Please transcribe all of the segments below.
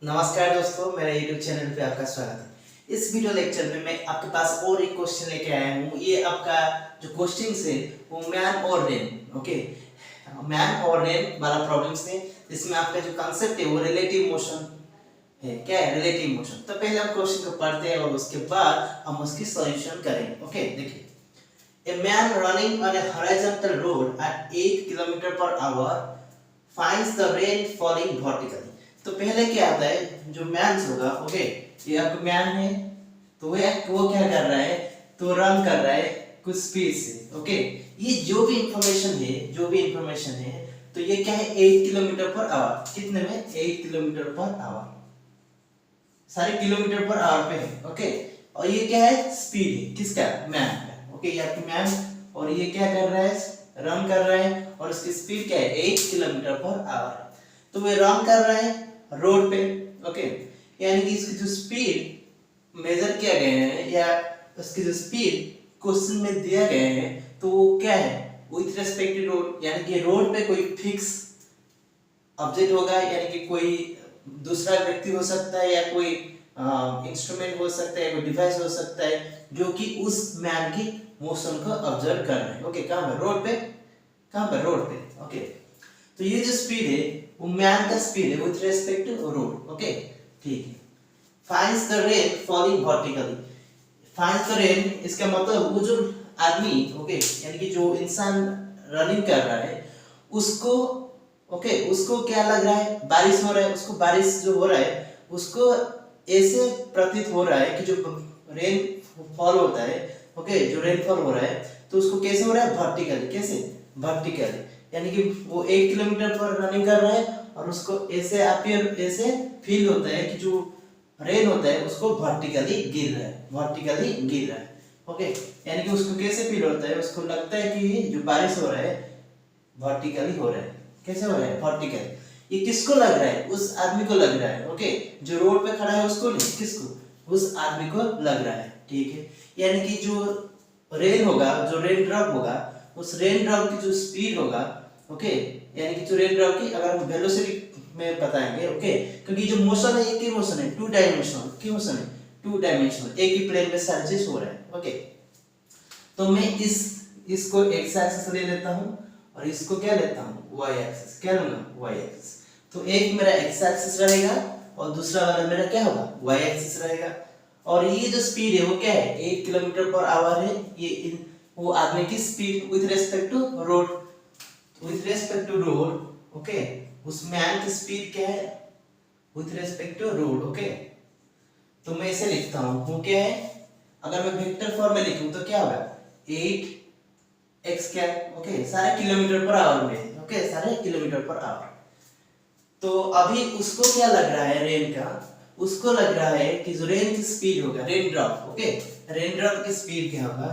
नमस्कार दोस्तों, मेरे YouTube चैनल पे आपका स्वागत है। इस वीडियो लेक्चर में मैं आपके पास और एक क्वेश्चन लेके आया हूँ। ये आपका जो क्वेश्चन है वो मैन और रेन, ओके, मैन और रेन वाला प्रॉब्लम्स है। इसमें आपका जो कंसेप्ट है वो रिलेटिव मोशन है। क्या है रिलेटिव मोशन? तो पहले हम क्वेश्चन को पढ़ते हैं और उसके बाद हम उसकी सॉल्यूशन करेंगे। ओके, देखिए, A man running on a horizontal road at 8 km per hour finds the rain falling vertically. तो पहले क्या आता है, जो मैन होगा, ओके, ये आपका मैन है, तो वो क्या कर रहा है, तो रन कर रहा है कुछ स्पीड से, ओके। ये जो भी इंफॉर्मेशन है, तो ये क्या है 8 किलोमीटर पर आवर। कितने में? 8 किलोमीटर पर आवर, सारे किलोमीटर पर आवर पे है, ओके। और ये क्या है, स्पीड है किसका? मैन का, ओके। ये आपकी मैन, और ये क्या कर रहा है, रन कर रहा है, और उसकी स्पीड क्या है 8 किलोमीटर पर आवर। तो वो रन कर रहा है रोड पे, ओके। यानी कि इसकी जो स्पीड मेजर किया गया है, या उसकी जो स्पीड क्वेश्चन में दिया गया है, तो वो क्या है, विथ रेस्पेक्ट टू रोड। यानी कि रोड पे कोई फिक्स ऑब्जेक्ट होगा, यानी कि कोई दूसरा व्यक्ति हो सकता है, या कोई इंस्ट्रूमेंट हो सकता है, कोई डिवाइस हो सकता है, जो कि उस मैन की मोशन को ऑब्जर्व कर रहे हैं, ओके। कहाँ पर? रोड पे। कहाँ पर? रोड पे, ओके। तो ये जो स्पीड है वो मैन का स्पीड है with respect to road, okay, ठीक है। Finds the rain falling vertically. Finds the rain, इसका मतलब वो जो आदमी, ओके, यानी कि जो इंसान रनिंग कर रहा है उसको, ओके, उसको क्या लग रहा है, बारिश हो रहा है। उसको बारिश जो हो रहा है उसको ऐसे प्रतीत हो रहा है कि जो रेन फॉल होता है, ओके, जो रेनफॉल हो रहा है, तो उसको कैसे हो रहा है, वर्टिकली। कैसे? वर्टिकली। यानी कि वो 8 किलोमीटर पर रनिंग कर रहा है, और उसको ऐसे अपीयर, ऐसे फील होता है कि जो रेन होता है उसको वर्टिकली गिर रहा है, वर्टिकली गिर रहा है, ओके। यानी कि उसको कैसे फील होता है, उसको लगता है कि जो बारिश हो रहा है वर्टिकली हो रहा है। कैसे हो रहा है? वर्टिकली। ये किसको लग रहा है? उस आदमी को लग रहा है, ओके। जो रोड पे खड़ा है उसको नहीं, किसको? उस आदमी को लग रहा है, ठीक है। यानी कि जो रेन होगा, जो रेन ड्रॉप होगा, उस रेन ड्रॉप की जो स्पीड होगा, ओके, यानी कि जो रेन ड्रॉप की अगर हम वेलोसिटी में बताएंगे, ओके, क्योंकि जो मोशन है एक ही मोशन है, टू डायमेंशनल की मोशन है, टू डायमेंशनल, एक ही प्लेन में सारी चीज हो रहा है, ओके। तो मैं इसको एक्स एक्सिस ले लेता हूं, और इसको क्या लेता हूं, वाई एक्सिस। क्या लूंगा? Y axis. तो एक मेरा एक्स एक्सिस रहेगा, और दूसरा वाला मेरा क्या होगा, वाई एक्सिस रहेगा। और ये जो स्पीड है वो क्या है, 8 किलोमीटर पर आवर है। ये वो आदमी की speed with respect to road, with respect to road, okay. उस मैन की स्पीड क्या है, with respect to road, okay. तो मैं इसे लिखता हूं, वो क्या है, अगर मैं वेक्टर फॉर्म में लिखूं तो क्या होगा, 8 x क्या, ओके, सारे किलोमीटर पर आवर में, ओके, सारे किलोमीटर पर आवर। तो अभी उसको क्या लग रहा है, रेन का, उसको लग रहा है कि जो रेन की स्पीड होगा, rain drop, okay, rain drop की स्पीड क्या होगा,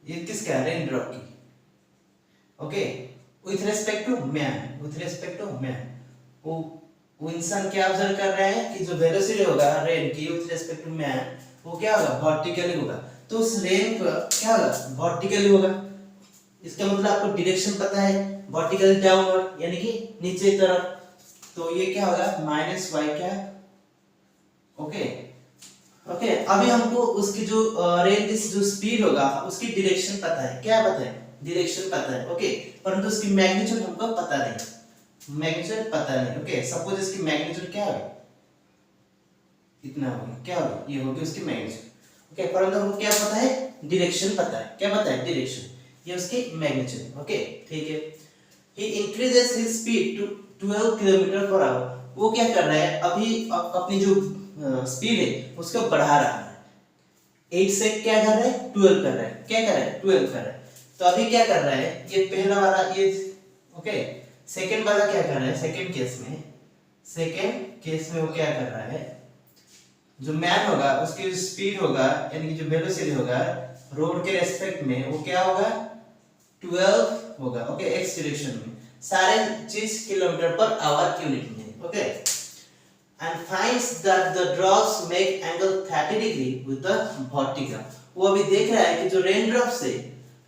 ये किसका, रेन ड्रॉप की, okay, with respect to man, with respect to man. वो इंसान क्या ऑब्जर्व कर रहा है कि जो वेलोसिटी होगा रेन की विथ रेस्पेक्ट टू मैन, वो क्या होगा, वर्टिकली होगा। तो उस रेन का क्या होगा, वर्टिकली होगा। इसका मतलब आपको डायरेक्शन पता है, वर्टिकली डाउनवर्ड, यानी कि नीचे की तरफ। तो ये क्या होगा, माइनस वाई क्या, ओके, ओके। अभी हमको उसकी जो रेन की जो स्पीड होगा उसकी डायरेक्शन पता है। क्या पता है? डायरेक्शन पता है, ओके, परंतु उसकी मैग्नीट्यूड हमको पता नहीं, मैग्नीट्यूड पता नहीं, ओके। सपोज इसकी मैग्नीट्यूड क्या है, इतना होगा, क्या होगा, ये होगी उसकी मैग्नीट्यूड, ओके, परंतु हमको क्या पता है, डायरेक्शन पता है। क्या पता है? डायरेक्शन, ये उसकी मैग्नीट्यूड, ओके, ठीक है। he increases his speed to 12 kilometre per hour. वो क्या कर रहा है, अभी अपनी जो स्पीड है उसको बढ़ा रहा है, 8 से क्या कर रहा है, 12 कर रहा है। क्या कर रहा है? 12 कर रहा है। तो अभी क्या कर रहा है, ये पहला वाला ये, ओके, सेकंड वाला क्या कर रहा है, सेकंड केस में वो क्या कर रहा है, जो मैन होगा उसकी स्पीड होगा, यानी कि जो वेलोसिटी होगा रोड के रेस्पेक्ट में, वो क्या होगा, 12 होगा, ओके, एक्स डायरेक्शन में, सारे चीज किलोमीटर पर आवर की यूनिट में, okay. And finds that the drops make angle 30 degree with the vertical. वो अभी देख रहा है कि जो रेनड्रॉप से,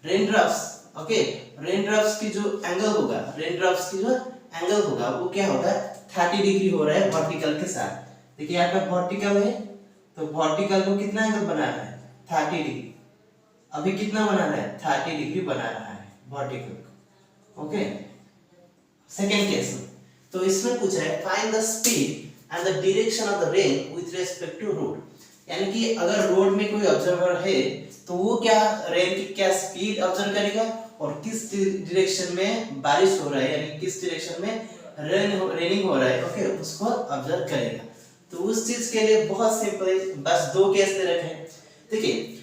रेनड्रॉप्स, ओके, रेनड्रॉप्स की जो एंगल होगा, रेनड्रॉप्स की जो एंगल होगा वो क्या होगा 30 डिग्री हो रहा है वर्टिकल के साथ। देखिए यहाँ पे वर्टिकल है तो वर्टिकल को कितना एंगल बना रहा है 30 डिग्री। अभी कितना बना रहा है 30 डिग्री बना रहा है वर्टिकल को। ओके सेकेंड केस में तो इसमें पूछा है find the speed and the direction of the rain with respect to road. यानी कि अगर रोड में कोई ऑब्जर्वर है तो वो क्या रेन की क्या स्पीड ऑब्जर्व करेगा और किस डायरेक्शन में बारिश हो रहा है यानी किस डायरेक्शन में रेनिंग हो रहा है ओके उसको ऑब्जर्व करेगा। तो उस चीज के लिए बहुत सिंपल है, बस दो केस दे रखे हैं। देखिए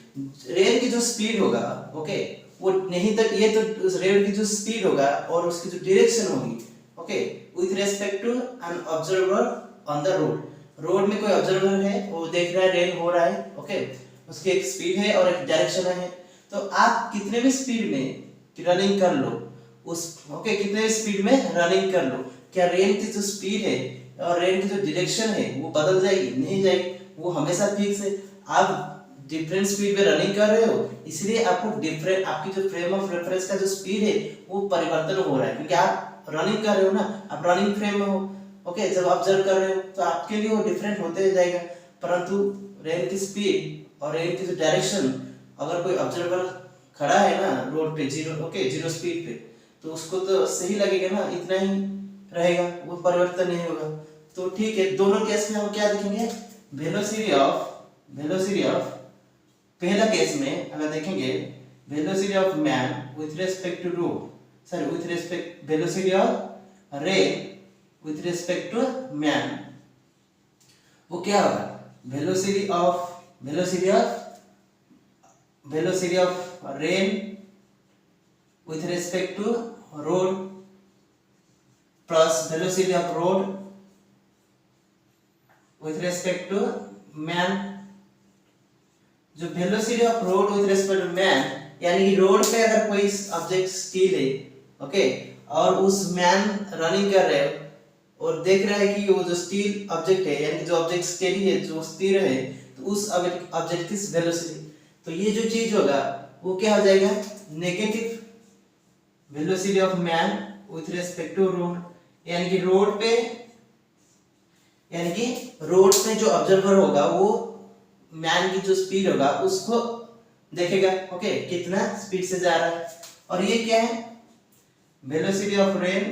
रेन की जो स्पीड होगा ओके वो नहीं तो ये तो रेन की जो स्पीड होगा और उसकी जो डायरेक्शन होगी okay with respect to an observer on the road में कोई ऑब्जर्वर है वो देख रहा है रेन हो रहा है ओके उसकी एक स्पीड है और एक डायरेक्शन है। तो आप कितने भी स्पीड में रनिंग कर लो उस ओके कितने भी स्पीड में रनिंग कर लो क्या रेन की जो स्पीड है और रेन की जो डायरेक्शन है वो बदल जाएगी नहीं जाएगी वो हमेशा फिक्स है। आप डिफरेंट स्पीड में रनिंग कर रहे हो इसलिए आपको डिफरेंट आपकी जो फ्रेम ऑफ रेफरेंस का जो स्पीड है वो परिवर्तन हो रहा है क्योंकि आप रनिंग कर रहे हो ना आप रनिंग फ्रेम में हो ओके जब ऑब्जर्व कर रहे हो तो आपके लिए वो डिफरेंट होते जाएगा। परंतु रेन की स्पीड और रेन की जो डायरेक्शन अगर कोई ऑब्जर्वर खड़ा है ना रोड पे जीरो स्पीड पे तो उसको तो सही लगेगा ना इतना ही रहेगा वो परिवर्तन नहीं होगा। तो ठीक है दोनों केस में हम क्या देखेंगे वेलोसिटी ऑफ पहला केस में अगर देखेंगे velocity of man with respect to road sorry with respect velocity of rain with respect to man वो क्या होगा velocity of rain with respect to road plus velocity of road with respect to man. जो velocity of road with respect to man यानी कि road पे अगर कोई object steel है ओके और उस मैन रनिंग कर रहे हो और देख रहा है कि वो जो स्टील ऑब्जेक्ट है यानी कि जो ऑब्जेक्ट स्टेडी है जो स्थिर है तो उस ऑब्जेक्ट की वेलोसिटी तो ये जो चीज होगा वो क्या हो जाएगा negative velocity of man with respect to road यानी कि रोड पे जो ऑब्जर्वर होगा वो मैन की जो स्पीड होगा उसको देखेगा ओके कितना स्पीड से जा रहा है। और ये क्या है velocity of rain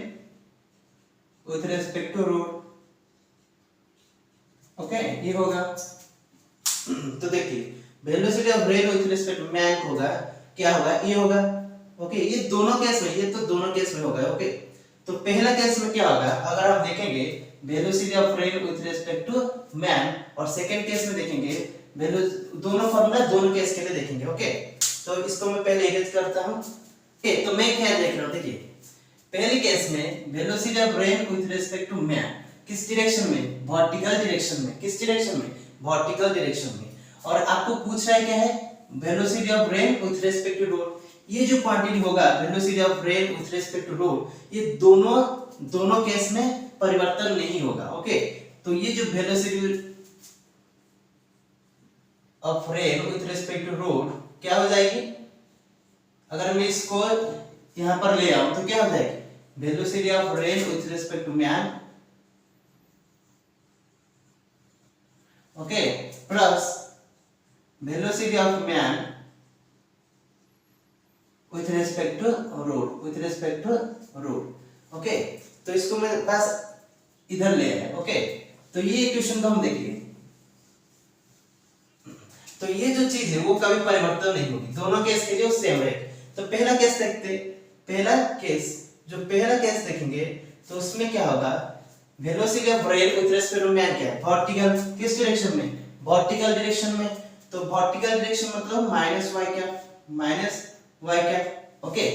with respect to road okay ये होगा। तो देखिए velocity of rain with respect to man होगा क्या होगा ये होगा ओके ये दोनों केस में ये तो दोनों केस में होगा ओके। तो पहला केस में क्या होगा अगर आप देखेंगे velocity of rain with respect to man और सेकंड केस में देखेंगे दोनों फॉर्मूला दोनों केस के लिए देखेंगे ओके। तो इसको मैं पहले इरेज करता हूं ओके। तो मैं क्या देख रहा हूं देखिए पहले केस में velocity of rain with respect to man किस डायरेक्शन में वर्टिकल डायरेक्शन में किस डायरेक्शन में वर्टिकल डायरेक्शन में और आपको पूछ रहा है क्या है velocity of rain with respect to road. ये जो क्वांटिटी होगा velocity of rain with respect to road ये दोनों केस में परिवर्तन नहीं होगा ओके। तो ये जो velocity of rain with respect to road क्या हो जाएगी अगर मैं इसको यहां पर ले आऊं तो क्या हो जाएगी velocity of rain with respect to man okay plus velocity of man with respect to road okay. तो इसको मैं पास इधर ले आया ओके। तो ये इक्वेशन को हम देखिए तो ये जो चीज है वो कभी परिवर्तन नहीं होगी दोनों केस के लिए सेम रहेगी। तो पहला केस देखते पहला केस देखेंगे तो उसमें क्या होगा velocity of rain with respect to man क्या है वर्टिकल किस डायरेक्शन में वर्टिकल डायरेक्शन में। तो वर्टिकल डायरेक्शन मतलब माइनस y कैप ओके।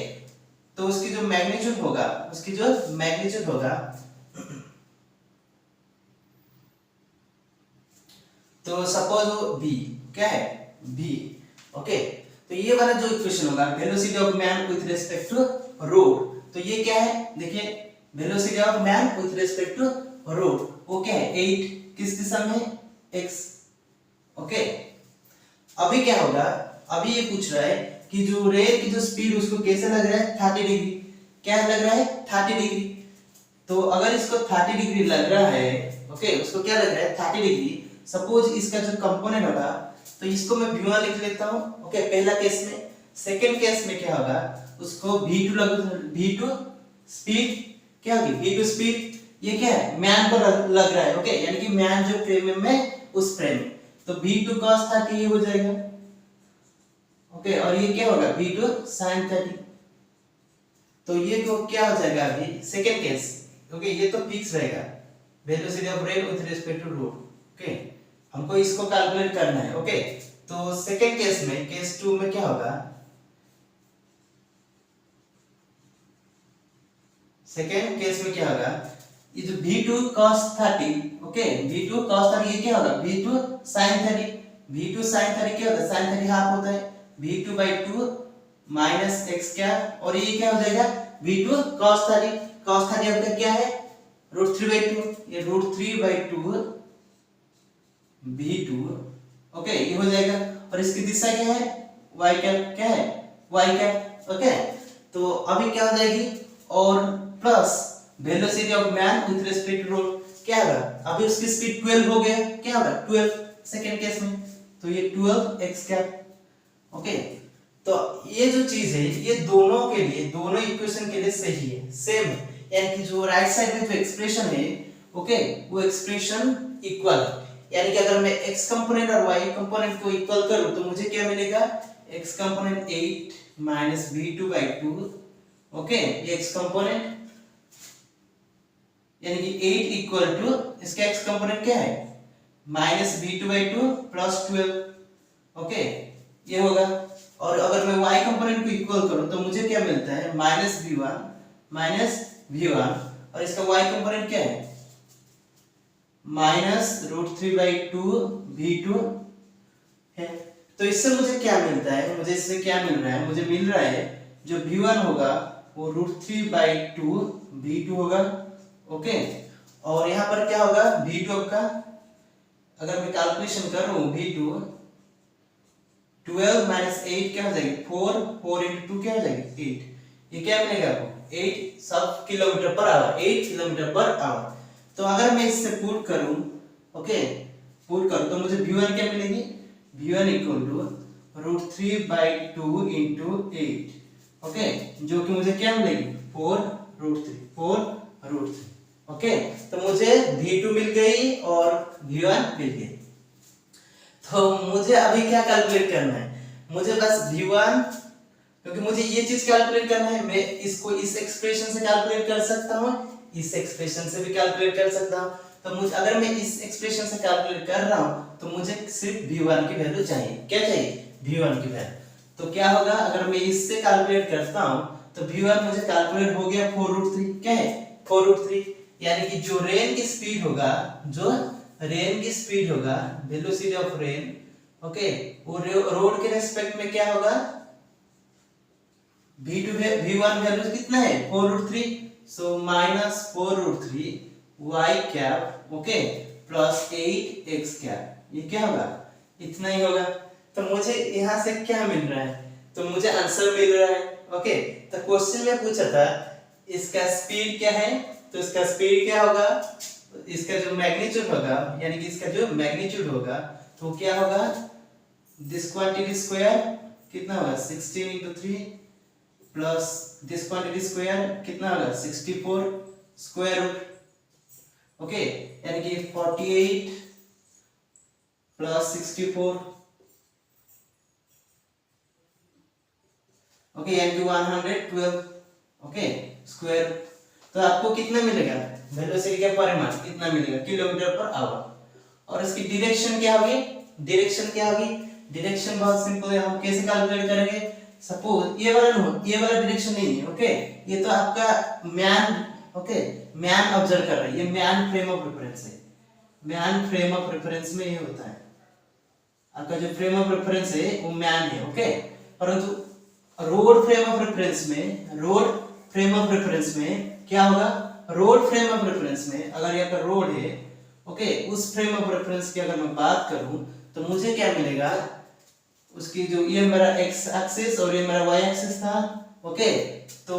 तो उसकी जो मैग्नीट्यूड होगा तो सपोज वो v क्या है v ओके। तो ये वाला जो इक्वेशन होगा velocity of man with respect to road तो ये क्या है देखिए velocity of man with respect to road वो क्या है 8 किस दिशा में x ओके। अभी क्या होगा अभी ये पूछ रहा है कि जो रेन की जो स्पीड उसको कैसे लग रहा है 30 डिग्री क्या लग रहा है 30 डिग्री तो अगर इसको 30 डिग्री लग रहा है, ओके, उसको क्या लग रहा है 30 डिग्री, सपोज इसका जो कंपोनेंट होगा, तो इसको मैं v1 लिख लेता हूं, ओके, पहला केस में। सेकंड केस में क्या होगा, उसको v2 v2 स्पीड क्या होगी, v2 स्पीड, ये क्या है मैन पर लग रहा है, ओके, यानी कि मैन जो फ्रेम में उस फ्रेम में, तो v2 cos 30 ये हो जाएगा, ओके, और ये क्या होगा v2 sin 30। तो ये को क्या हो जाएगा अभी सेकंड केस, ओके, ये तो फिक्स रहेगा velocity of rain with respect to road, okay, हमको इसको कैलकुलेट करना है, ओके। तो सेकंड केस में, केस 2 में क्या होगा, सेकंड केस में क्या होगा, ये जो v2 cos 30, okay, v2 cos 30 ये क्या होगा v2 sin 30, v2 sin 30 क्या होता है, sin 30 हाफ होता है v2/2 माइनस x क्या, और ये क्या हो जाएगा v2 cos 30, cos 30 आपका क्या है √3/2, ये √3/2 v2, ओके, ये हो जाएगा, और इसकी दिशा क्या है y कैप, क्या है y कैप, ओके। तो अभी क्या हो जाएगी, और plus velocity of man with respect to road क्या होगा, अभी उसकी स्पीड 12 हो गया, क्या होगा 12 सेकंड केस में, तो ये 12x कैप, ओके। तो ये जो चीज है ये दोनों के लिए, दोनों इक्वेशन के लिए सही है, सेम है, यानी कि जो राइट साइड में जो एक्सप्रेशन है, ओके, वो एक्सप्रेशन इक्वल है, यानी कि अगर मैं x कंपोनेंट और y कंपोनेंट को इक्वल करूं तो मुझे क्या मिलेगा, x कंपोनेंट 8 v2/2, ओके, ये x कंपोनेंट, यानी कि 8 इक्वल टू इसका x कंपोनेंट क्या है -v2/2 प्लस 12, ओके, ये होगा। और अगर मैं y कंपोनेंट को इक्वल करूं तो मुझे क्या मिलता है -v1 और इसका y कंपोनेंट क्या है -√3/2 v2 है। तो इससे मुझे क्या मिलता है, मुझे इससे क्या मिल रहा है, मुझे मिल रहा है जो v1 होगा वो √3/2 v2 होगा, ओके, और यहाँ पर क्या होगा v2 का, अगर मैं कैलकुलेशन करूं v2 12 - 8 क्या हो जाएगी 4 into 2 क्या हो जाएगी 8, ये क्या मिलेगा आपको 8 सब kilometre per hour, 8 kilometre per hour. तो अगर मैं इससे पुट करूं, ओके, पुट करूं तो मुझे v1 क्या मिलेगी, v1 = √3/2 into 8, ओके, जो कि मुझे क्या मिलेगी 4√3, ओके। तो मुझे v2 मिल गई और v1 मिल गई। तो मुझे अभी क्या कैलकुलेट करना है, मुझे बस v1, क्योंकि मुझे ये चीज कैलकुलेट करना है, मैं इसको इस एक्सप्रेशन से कैलकुलेट कर सकता हूँ, इस एक्सप्रेशन से भी कैलकुलेट कर सकता हूँ। तो मुझे, अगर मैं इस एक्सप्रेशन से कैलकुलेट कर रहा हूँ तो मुझे सिर्फ v1 की वैल्यू चाहिए, क्या चाहिए v1 की वैल्यू। तो क्या होगा, अगर मैं इससे कैलकुलेट करता हूँ तो v1 मुझे कैलकुलेट हो गया 4√3, क्या है 4√3, यानी कि जो रेन की स्पीड होगा, जो रेन की स्पीड होगा, वेलोसिटी ऑफ रेन, ओके, वो रोड के रेस्पेक्ट में क्या होगा, v1 वैल्यू कितना है 4√3, सो -4√3 y cap, okay, plus 8x cap, ये क्या होगा इतना ही होगा। तो मुझे यहाँ से क्या मिल रहा है, तो मुझे आंसर मिल रहा है, ओके। तो क्वेश्चन में पूछा था इसका स्पीड क्या है, तो इसका स्पीड क्या होगा, इसका जो मैग्नीट्यूड होगा, यानी कि इसका जो मैग्नीट्यूड होगा तो क्या होगा, दिस क्वांटिटी स्क्वायर कितना होगा 16 into 3 plus this quantity square कितना होगा 64 स्क्वायर रूट, ओके, यानी कि 48 प्लस 64, ओके, यानी कि 112, ओके, स्क्वायर। तो आपको कितना मिलेगा, वेलोसिटी का परिमाण कितना मिलेगा किलोमीटर पर आवर। और इसकी डायरेक्शन क्या होगी, डायरेक्शन क्या होगी, डायरेक्शन बहुत सिंपल है, हम कैसे कैलकुलेट करेंगे, सपोज ये वाला डायरेक्शन नहीं है, ओके, ये तो आपका मैन, ओके, मैन ऑब्जर्व कर रहा है, ये मैन फ्रेम ऑफ रेफरेंस है, मैन फ्रेम ऑफ रेफरेंस में ये होता है, आपका जो फ्रेम ऑफ रेफरेंस है वो मैन है, ओके। परंतु रोड फ्रेम ऑफ रेफरेंस में, रोड फ्रेम ऑफ रेफरेंस में क्या होगा, रोड फ्रेम ऑफ रेफरेंस में अगर यहाँ पर रोड है, ओके, उस फ्रेम ऑफ रेफरेंस की अगर मैं बात करूं तो मुझे क्या मिलेगा, उसकी जो ये मेरा x एक्सिस और ये मेरा y एक्सिस था, ओके, तो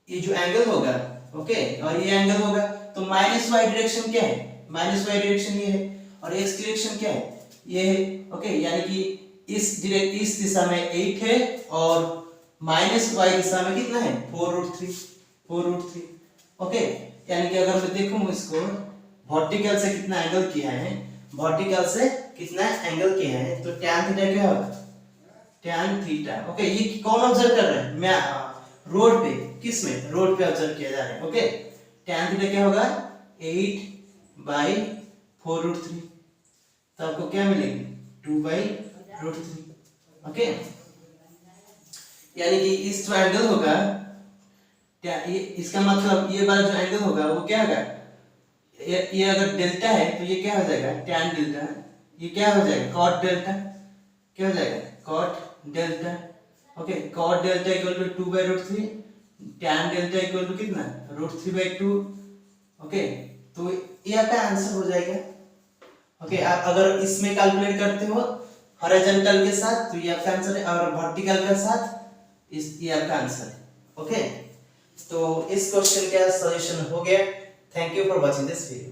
ये जो एंगल होगा ओके, और ये एंगल होगा तो माइनस वाई डायरेक्शन क्या है, माइनस वाई डायरेक्शन ये है, और एक्स डायरेक्शन क्या है, ये है। ओके, यानी कि इस दिशा में 8 है और माइनस वाई दिशा में कितना है 4√3। ओके, यानी कि अगर मैं देखूं इसको वर्टिकल से कितना एंगल किया है, वर्टिकल से कितना एंगल किया है, तो tan थीटा क्या होगा, tan थीटा। ओके, ये कौन ऑब्जर्व कर रहा है, मैं रोड पे, किस में, रोड पे ऑब्जर्व किया जा रहा है। ओके, tan थीटा क्या होगा 8/4√3, तो आपको क्या मिलेगी 2/√3। ओके, यानी कि इस जो एंगल होगा, इसका मतलब ये वाला जो एंगल होगा वो क्या होगा, ये अगर डेल्टा है तो ये क्या हो जाएगा tan डेल्टा, ये क्या हो जाएगा cot डेल्टा, क्या हो जाएगा cot delta. Okay, cot delta equal to 2/√3, tan delta equal to कितना √3/2। ओके, तो ये आपका आंसर हो जाएगा। ओके, आप अगर इसमें कैलकुलेट करते हो हॉरिजॉन्टल के साथ तो ये आपका आंसर है, और वर्टिकल के साथ ये आपका आंसर है। ओके, तो इस क्वेश्चन का सॉल्यूशन हो गया। Thank you for watching this video.